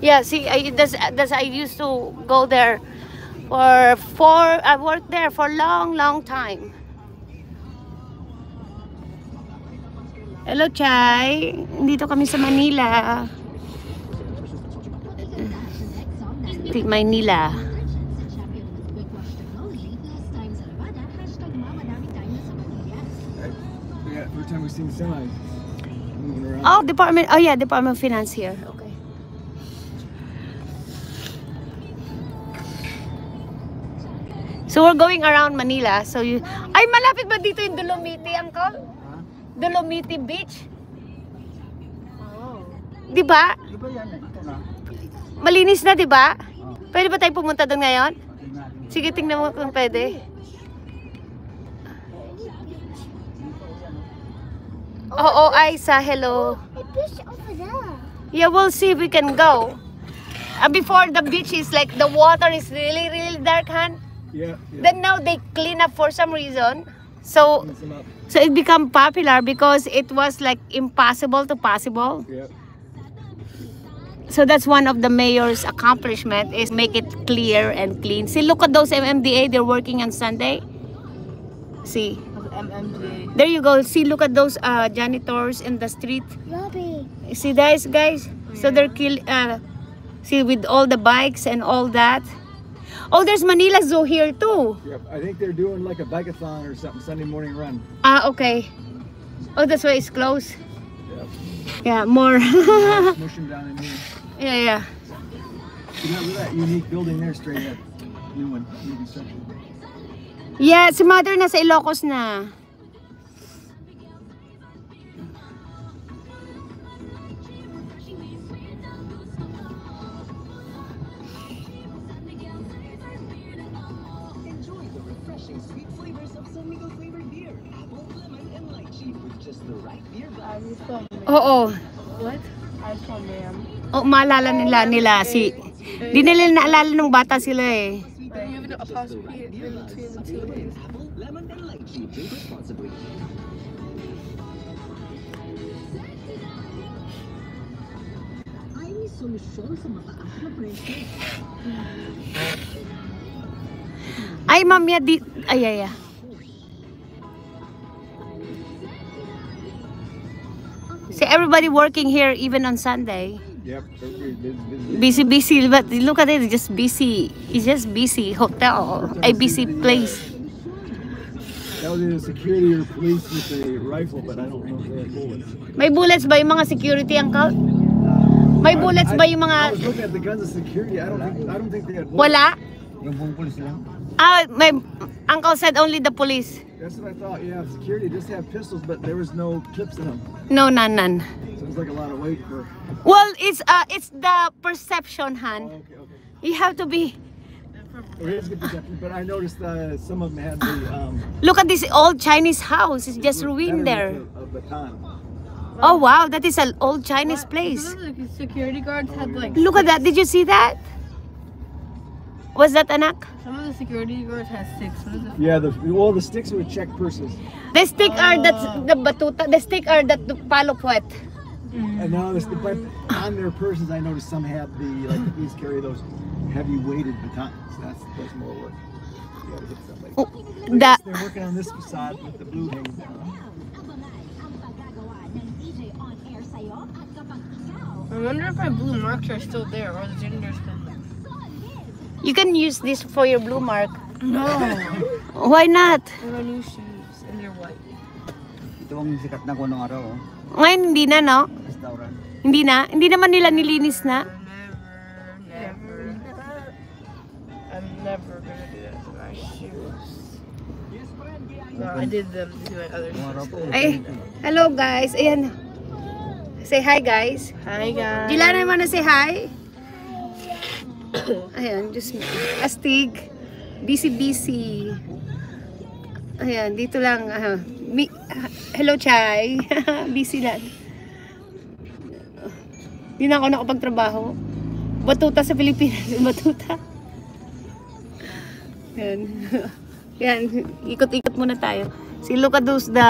Yeah, see, that's I used to go there I worked there for long time. Hello, Chay. Dito kami sa Manila. Manila. Every time we see the semis moving around. Oh, Department of Finance here. Okay. So we're going around Manila. So ay, malapit ba dito yung Dolomiti, Uncle? Huh? Dolomiti Beach? Oh. Di ba? Di ba yan? Ito na. Malinis na, di ba? Oh. Pwede ba tayo pumunta doon ngayon? Okay, natin. Sige, tingnan mo kung pwede. Oo, Aisa, hello. Beach over there. Yeah, we'll see if we can go. Before the beach is like the water is really dark, Han. Yeah. Then now they clean up for some reason. So Cleans them up. so it become popular because it was like impossible to possible. Yeah. So that's one of the mayor's accomplishment is make it clear and clean. See, look at those MMDA. They're working on Sunday. See. MMDA. There you go. See, look at those janitors in the street. Robbie. See that, guys? So they're see, with all the bikes and all that. Oh, there's Manila Zoo here too. Yep. I think they're doing like a bike-a-thon or something, Sunday morning run. Ah, okay. Oh, that's why it's closed. Yep. Yeah, more. Smush them down in here. Yeah. You know, look at that unique building there straight up. New one, new construction. Yeah, si Mother nasa Ilocos na. Enjoy the refreshing sweet flavors of San Miguel flavored beer. Apple, lemon, and lychee with just the right beer balance. Oo. What? I saw ma'am. Oh, maalala nila si... Di nila naalala nung bata sila eh. But you have an apostrophe in between the two names. Apple, lemon, and lychee. Drink responsibly. Ay, may solusyon sa mataas na presyo. Ay, mamya di... Ay. See, everybody working here even on Sunday. Yep. Busy. Busy, but look at it, it's just busy. It's just busy hotel, a busy place. That was either security or police with a rifle, but I don't know if they had bullets. May bullets ba yung mga security, Uncle? May bullets ba yung I mga... was looking at the guns of security. I don't think they had bullets. Wala? Yung buong police lang. My uncle said only the police. That's what I thought. Yeah, security just had pistols, but there was no clips in them. No, none. So it was like a lot of weight for. Well, it's the perception, Han. Oh, okay. You have to be... It is good perception, but I noticed some of them had the. Look at this old Chinese house. It's just ruined there. A baton. Oh wow, that is an old Chinese place. Some of the security guards had like. Look at that. Did you see that? Was that anak? Some of the security guards had sticks. What is it? Yeah, the sticks were check purses. The stick are the batuta. The stick are the palo puwet. And now but on their persons, I noticed some had the police carry those heavy weighted batons. That's more work. You gotta get somebody. Oh, They're working on this facade with the blue hanging down. I wonder if my blue marks are still there or the gender's still there. you can use this for your blue mark. No. Why not? I got new shoes and they're white. Ito ang sikat na ko nung araw, oh. Ngayon hindi na, no? Restaurant. Hindi na? Hindi naman nila nilinis na? Never. I'm never gonna do that to my shoes. No, I did them to my other Nung araw shoes. po. Ay, hello guys. Ayan. Say hi guys. Hi guys. Gilana, you wanna say hi? Ayan, just astig. Busy. Ayan, dito lang. Hello, Chay. Busy lang. Hindi na ako nakapagtrabaho. Batuta sa Pilipinas. Batuta. Yan. Yan. Ikot-ikot muna tayo. See, look at those, the